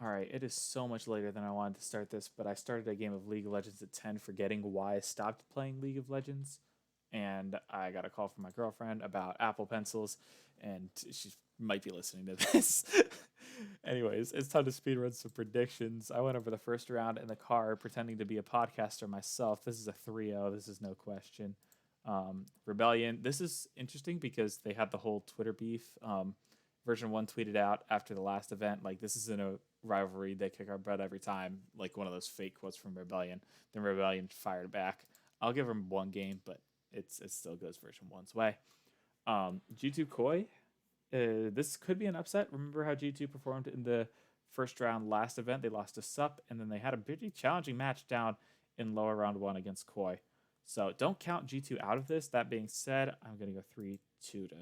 All right, it is so much later than I wanted to start this, but I started a game of League of Legends at 10, forgetting why I stopped playing League of Legends. And I got a call from my girlfriend about Apple Pencils, and she might be listening to this. Anyways, it's time to speedrun some predictions. I went over the first round in the car pretending to be a podcaster myself. This is a 3-0, this is no question. Rebellion, this is interesting because they had the whole Twitter beef. Version 1 tweeted out after the last event, like, this isn't a rivalry, they kick our butt every time, like one of those fake quotes from Rebellion. Then Rebellion fired back. I'll give them one game, but it still goes version 1's way. G2 Koi, this could be an upset. Remember how G2 performed in the first round last event? They lost to Sup, and then they had a pretty challenging match down in lower round 1 against Koi. So don't count G2 out of this. That being said, I'm going to go 3-2 to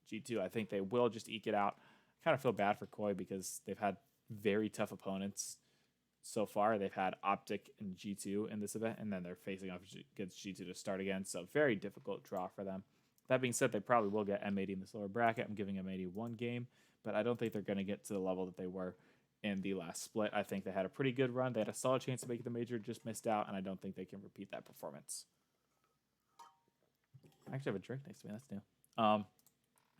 G2. I think they will just eke it out. I kind of feel bad for Koi because they've had very tough opponents so far. They've had OpTic and G2 in this event, and then they're facing off against G2 to start again. So very difficult draw for them. That being said, they probably will get M80 in this lower bracket. I'm giving M80 one game, but I don't think they're going to get to the level that they were in the last split. I think they had a pretty good run. They had a solid chance to make the major, just missed out, and I don't think they can repeat that performance. I actually have a drink next to me. That's new.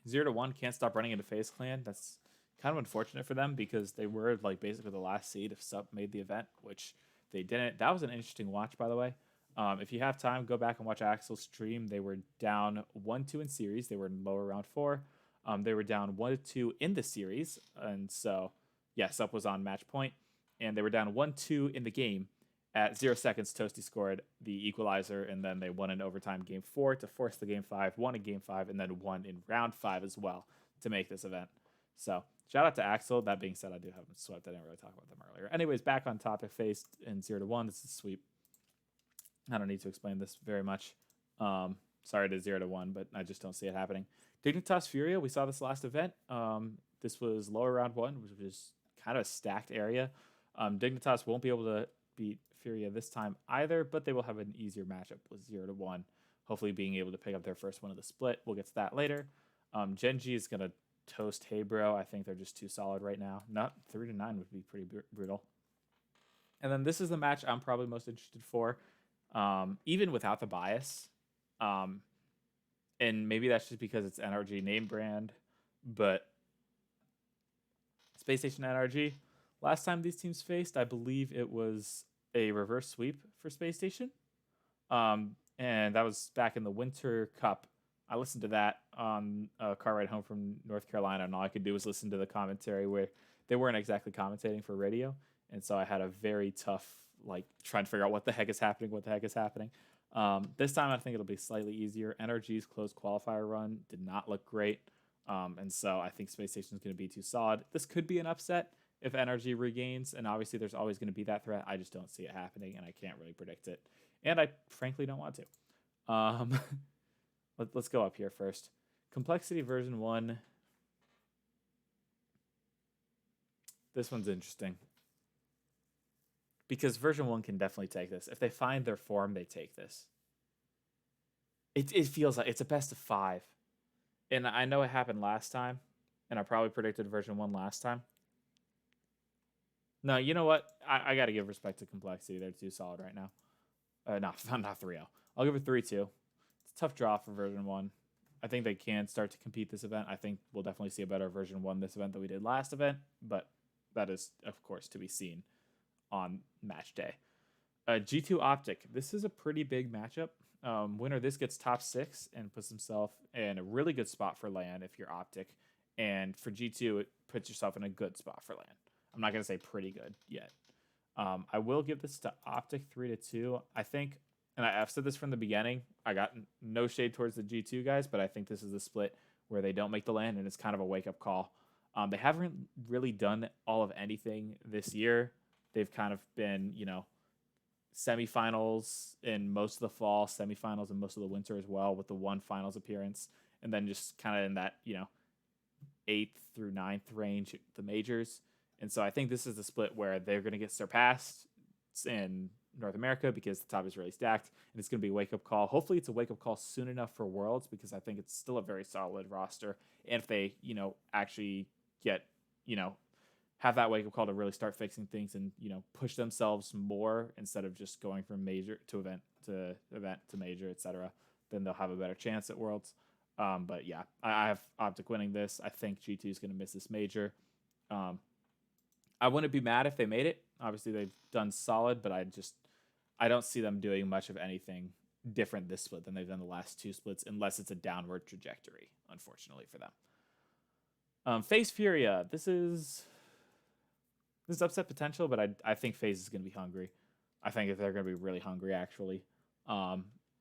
0-1 can't stop running into FaZe Clan. That's kind of unfortunate for them because they were like basically the last seed if Sup made the event, which they didn't. That was an interesting watch, by the way. If you have time, go back and watch Axel's stream. They were down 1-2 in series. They were in lower round 4. They were down 1-2 in the series, and so yeah, Sup was on match point, and they were down 1-2 in the game. At 0 seconds, Toasty scored the equalizer, and then they won in overtime game 4 to force the game 5, won in game 5, and then won in round 5 as well to make this event. So shout out to Axel. That being said, I do have them swept. I didn't really talk about them earlier. Anyways, back on topic, faced in 0-1. This is a sweep. I don't need to explain this very much. Sorry to 0-1, but I just don't see it happening. Dignitas Furia, we saw this last event. This was lower round 1, which was kind of a stacked area. Dignitas won't be able to beat Furia this time either, but they will have an easier matchup with 0-1, hopefully being able to pick up their first one of the split. We'll get to that later. Genji is going to toast Hey Bro. I think they're just too solid right now. Not 3-9 would be pretty brutal. And then this is the match I'm probably most interested for, even without the bias. And maybe that's just because it's NRG name brand, but Space Station NRG, last time these teams faced, I believe it was a reverse sweep for Space Station. And that was back in the Winter Cup. I listened to that on a car ride home from North Carolina, and all I could do was listen to the commentary where they weren't exactly commentating for radio. And so I had a very tough, like, trying to figure out what the heck is happening. This time I think it'll be slightly easier. NRG's closed qualifier run did not look great. And so I think Space Station is going to be too solid. This could be an upset if NRG regains, and obviously there's always going to be that threat. I just don't see it happening, and I can't really predict it. And I frankly don't want to. Let's go up here first. Complexity version 1. This one's interesting. Because version 1 can definitely take this. If they find their form, they take this. It feels like it's a best of 5. And I know it happened last time, and I probably predicted version 1 last time. No, you know what? I got to give respect to Complexity. They're too solid right now. Not 3-0. I'll give it 3-2. It's a tough draw for version 1. I think they can start to compete this event. I think we'll definitely see a better version 1 this event than we did last event, but that is, of course, to be seen on match day. G2 OpTic. This is a pretty big matchup. Winner this gets top 6 and puts himself in a really good spot for LAN if you're OpTic. And for G2, it puts yourself in a good spot for LAN. I'm not going to say pretty good yet. I will give this to OpTic 3-2. I think, and I've said this from the beginning, I got no shade towards the G2 guys, but I think this is a split where they don't make the LAN, and it's kind of a wake-up call. They haven't really done all of anything this year. They've kind of been, semifinals in most of the fall, semifinals in most of the winter as well, with the one finals appearance, and then just kind of in that, 8th through 9th range, the majors. And so I think this is the split where they're going to get surpassed in North America because the top is really stacked, and it's going to be a wake-up call. Hopefully it's a wake-up call soon enough for Worlds because I think it's still a very solid roster. And if they, actually get, have that wake up call to really start fixing things and push themselves more instead of just going from major to event to major, etc., then they'll have a better chance at Worlds. But yeah, I have OpTic winning this. I think G2 is going to miss this major. I wouldn't be mad if they made it. Obviously, they've done solid, but I don't see them doing much of anything different this split than they've done the last two splits, unless it's a downward trajectory, unfortunately for them. FaZe Furia. This is upset potential, but I think FaZe is going to be hungry. I think if they're going to be really hungry, actually.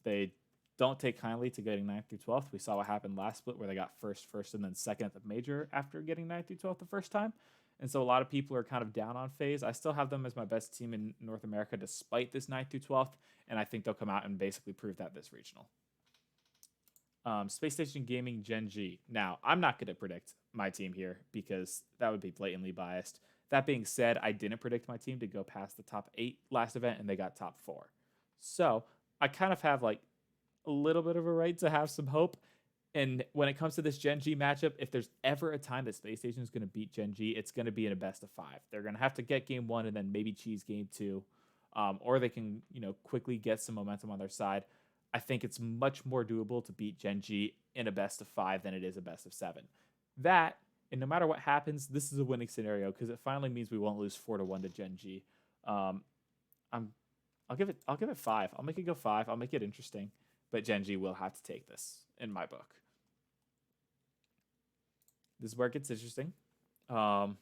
They don't take kindly to getting 9th through 12th. We saw what happened last split where they got first, and then second at the major after getting 9th through 12th the first time. And so a lot of people are kind of down on FaZe. I still have them as my best team in North America despite this 9th through 12th, and I think they'll come out and basically prove that this regional. Space Station Gaming Gen G. Now, I'm not going to predict my team here because that would be blatantly biased. That being said, I didn't predict my team to go past the top 8 last event, and they got top 4. So I kind of have like a little bit of a right to have some hope. And when it comes to this Gen G matchup, if there's ever a time that Space Station is going to beat Gen G, it's going to be in a best of 5. They're going to have to get game 1 and then maybe cheese game 2, or they can quickly get some momentum on their side. I think it's much more doable to beat Gen G in a best of 5 than it is a best of 7. That, and no matter what happens, this is a winning scenario because it finally means we won't lose 4-1 to Gen G. I'll give it 5. I'll make it go 5. I'll make it interesting, but Gen G will have to take this in my book. This is where it gets interesting. Actually,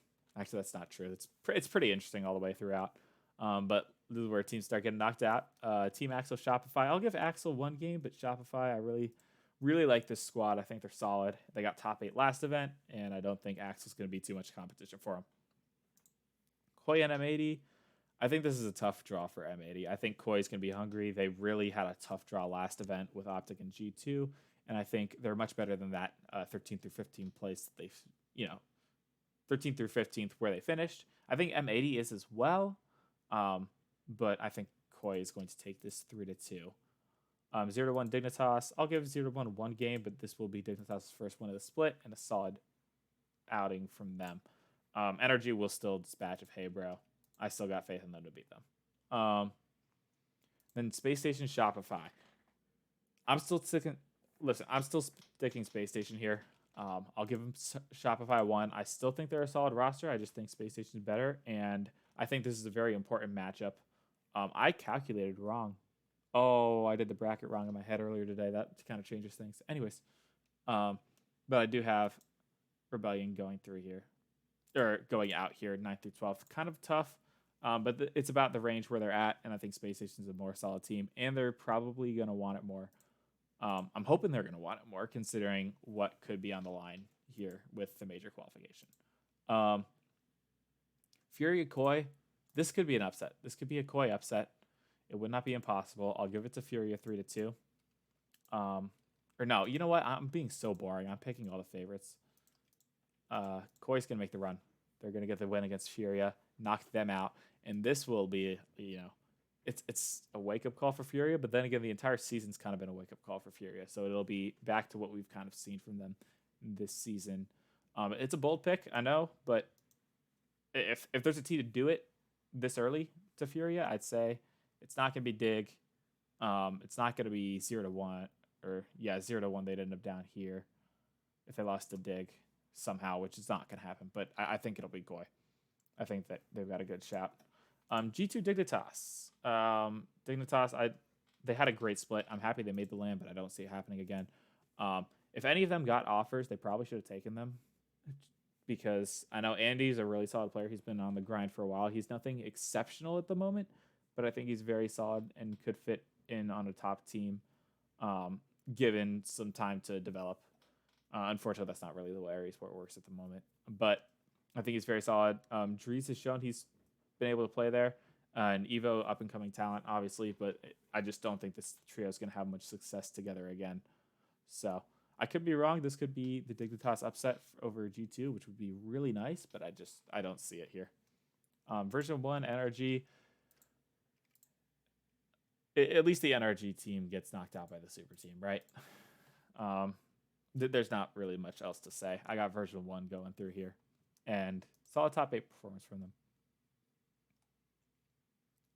that's not true. It's pretty interesting all the way throughout. But this is where teams start getting knocked out. Team Axel, Shopify. I'll give Axel 1 game, but Shopify, I really like this squad. I think they're solid. They got top 8 last event, and I don't think Axel's going to be too much competition for them. Koi and M80. I think this is a tough draw for M80. I think Koi's going to be hungry. They really had a tough draw last event with OpTic and G2. And I think they're much better than that 13th through 15th place. 13th through 15th where they finished. I think M80 is as well, but I think Koi is going to take this 3-2. 0-1 Dignitas. I'll give 0-1 1 game, but this will be Dignitas' first win of the split and a solid outing from them. Energy will still dispatch of Hey Bro. I still got faith in them to beat them. Then Space Station Shopify. I'm still sticking Space Station here. I'll give them Shopify 1. I still think they're a solid roster. I just think Space Station is better, and I think this is a very important matchup. I calculated wrong. Oh, I did the bracket wrong in my head earlier today. That kind of changes things. Anyways, but I do have Rebellion going through here, or going out here, 9th through 12th. Kind of tough, but it's about the range where they're at, and I think Space Station's a more solid team, and they're probably going to want it more. I'm hoping they're going to want it more, considering what could be on the line here with the major qualification. Fury Koi, this could be an upset. This could be a Koi upset. It would not be impossible. I'll give it to Furia 3-2. Or no, you know what? I'm being so boring. I'm picking all the favorites. Koi's going to make the run. They're going to get the win against Furia, knock them out, and this will be, it's a wake-up call for Furia, but then again, the entire season's kind of been a wake-up call for Furia, so it'll be back to what we've kind of seen from them this season. It's a bold pick, I know, but if there's a team to do it this early to Furia, I'd say it's not going to be Dig. It's not going to be 0-1, or 0-1. They'd end up down here if they lost to Dig somehow, which is not going to happen, but I think it'll be Koi. I think that they've got a good shot. G2 Dignitas. Dignitas, they had a great split. I'm happy they made the land, but I don't see it happening again. If any of them got offers, they probably should have taken them, because I know Andy's a really solid player. He's been on the grind for a while. He's nothing exceptional at the moment, but I think he's very solid and could fit in on a top team, given some time to develop. Unfortunately, that's not really the way Aries Sport works at the moment, but I think he's very solid. Dries has shown he's been able to play there. And Evo, up-and-coming talent, obviously, but I just don't think this trio is going to have much success together again. So I could be wrong. This could be the Dignitas upset over G2, which would be really nice, but I don't see it here. Version 1, NRG. At least the NRG team gets knocked out by the super team, right? There's not really much else to say. I got version 1 going through here. And Solid top 8 performance from them.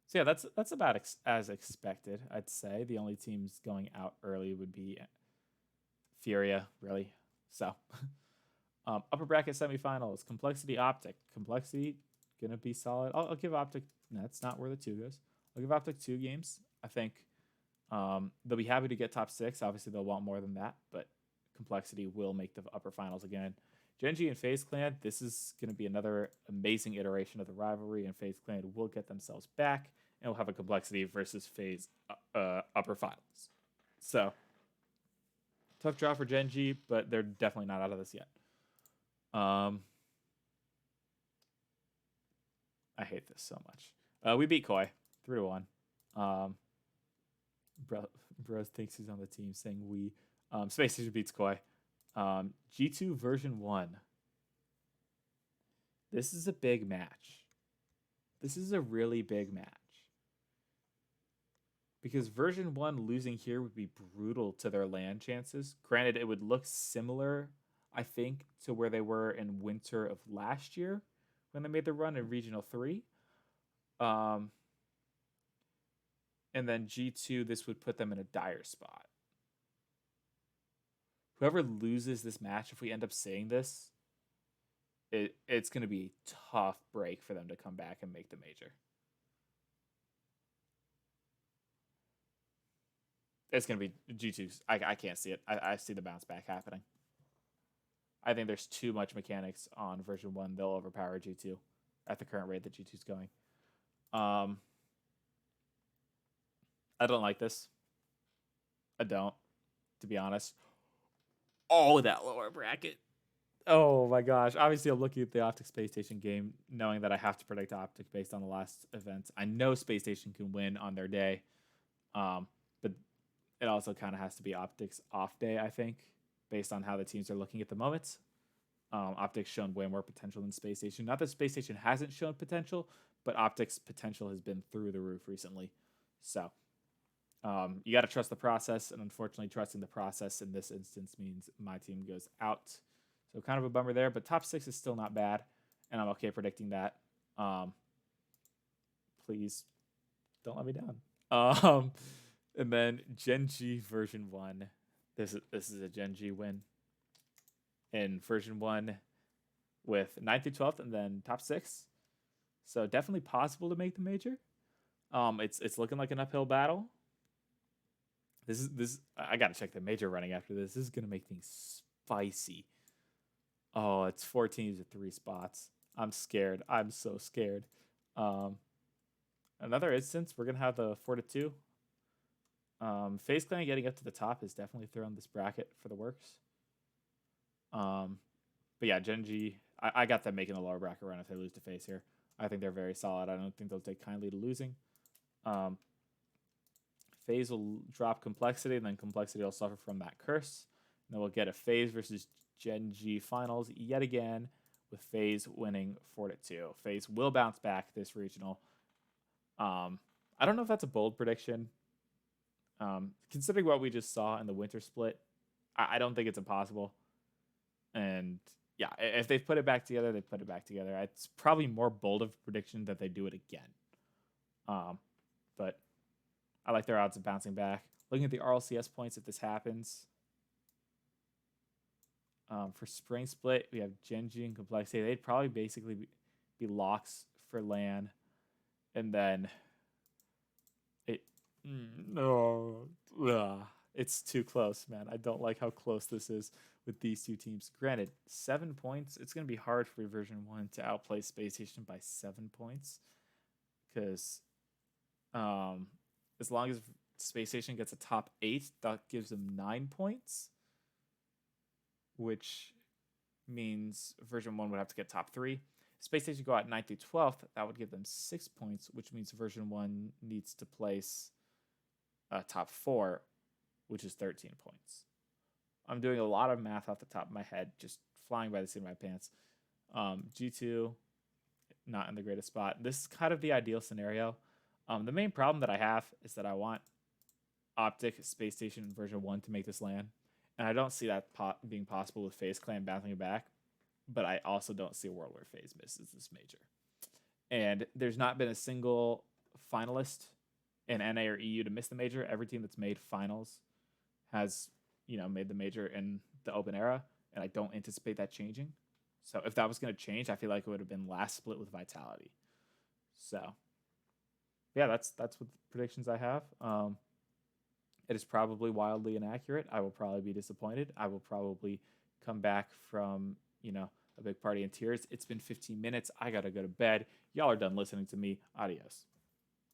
So yeah, that's about as expected, I'd say. The only teams going out early would be Furia, really. So, upper bracket semifinals, Complexity, OpTic. Complexity gonna be solid. I'll give OpTic. That's not where the 2 goes. I'll give OpTic 2 games. I think they'll be happy to get top 6. Obviously, they'll want more than that, but Complexity will make the upper finals again. Gen.G and FaZe Clan, this is going to be another amazing iteration of the rivalry, and FaZe Clan will get themselves back, and we'll have a Complexity versus FaZe upper finals. So, tough draw for Gen.G, but they're definitely not out of this yet. I hate this so much. We beat Koi 3-1. Bro thinks he's on the team, saying we. Space Station beats Koi. G2 version 1. This is a big match. This is a really big match. Because version 1 losing here would be brutal to their LAN chances. Granted, it would look similar, I think, to where they were in winter of last year when they made the run in Regional 3. And then G2, this would put them in a dire spot. Whoever loses this match, if we end up seeing this, it's going to be a tough break for them to come back and make the major. It's going to be G2. I can't see it. I see the bounce back happening. I think there's too much mechanics on version 1. They'll overpower G2 at the current rate that G2's going. I don't like this. I don't, to be honest. Oh, that lower bracket. Oh my gosh. Obviously, I'm looking at the OpTic Space Station game, knowing that I have to predict OpTic based on the last event. I know Space Station can win on their day. But it also kind of has to be OpTic's off day, I think, based on how the teams are looking at the moment. OpTic's shown way more potential than Space Station. Not that Space Station hasn't shown potential, but OpTic's potential has been through the roof recently. So you got to trust the process, and unfortunately, trusting the process in this instance means my team goes out. So kind of a bummer there, but top 6 is still not bad, and I'm okay predicting that. Please don't let me down. And then Gen.G version 1. This is a Gen.G win. In version 1 with 9th through 12th and then top 6. So definitely possible to make the major. It's looking like an uphill battle. This I gotta check the major running after this. This is gonna make things spicy. Oh, it's 4 teams at 3 spots. I'm scared. I'm so scared. Another instance, we're gonna have the 4-2. FaZe Clan getting up to the top is definitely throwing this bracket for the works. But yeah, Gen.G, I got them making the lower bracket run if they lose to FaZe here. I think they're very solid. I don't think they'll take kindly to losing. FaZe will drop Complexity, and then Complexity will suffer from that curse. And then we'll get a FaZe versus Gen.G finals yet again, with FaZe winning 4-2. FaZe will bounce back this regional. I don't know if that's a bold prediction. Considering what we just saw in the winter split, I don't think it's impossible. And yeah, if they've put it back together, they put it back together. It's probably more bold of a prediction that they do it again. But I like their odds of bouncing back. Looking at the RLCS points, if this happens, for spring split, we have Gen.G and Complexity. They'd probably basically be locks for LAN. And then it's too close, man. I don't like how close this is with these two teams. Granted, 7 points. It's going to be hard for version 1 to outplay Space Station by 7 points. Because as long as Space Station gets a top 8, that gives them 9 points. Which means version 1 would have to get top 3. Space Station go out 9th through 12th. That would give them 6 points, which means version 1 needs to place top 4, which is 13 points. I'm doing a lot of math off the top of my head, just flying by the seat of my pants. G2, not in the greatest spot. This is kind of the ideal scenario. The main problem that I have is that I want OpTic, Space Station, and version 1 to make this LAN. And I don't see that being possible with FaZe Clan bouncing back. but I also don't see a world where FaZe misses this major. And there's not been a single finalist in NA or EU to miss the major. Every team that's made finals has, made the major in the open era, and I don't anticipate that changing. So if that was going to change, I feel like it would have been last split with Vitality. So yeah, that's what the predictions I have. It is probably wildly inaccurate. I will probably be disappointed. I will probably come back from, a big party in tears. It's been 15 minutes. I got to go to bed. Y'all are done listening to me. Adios.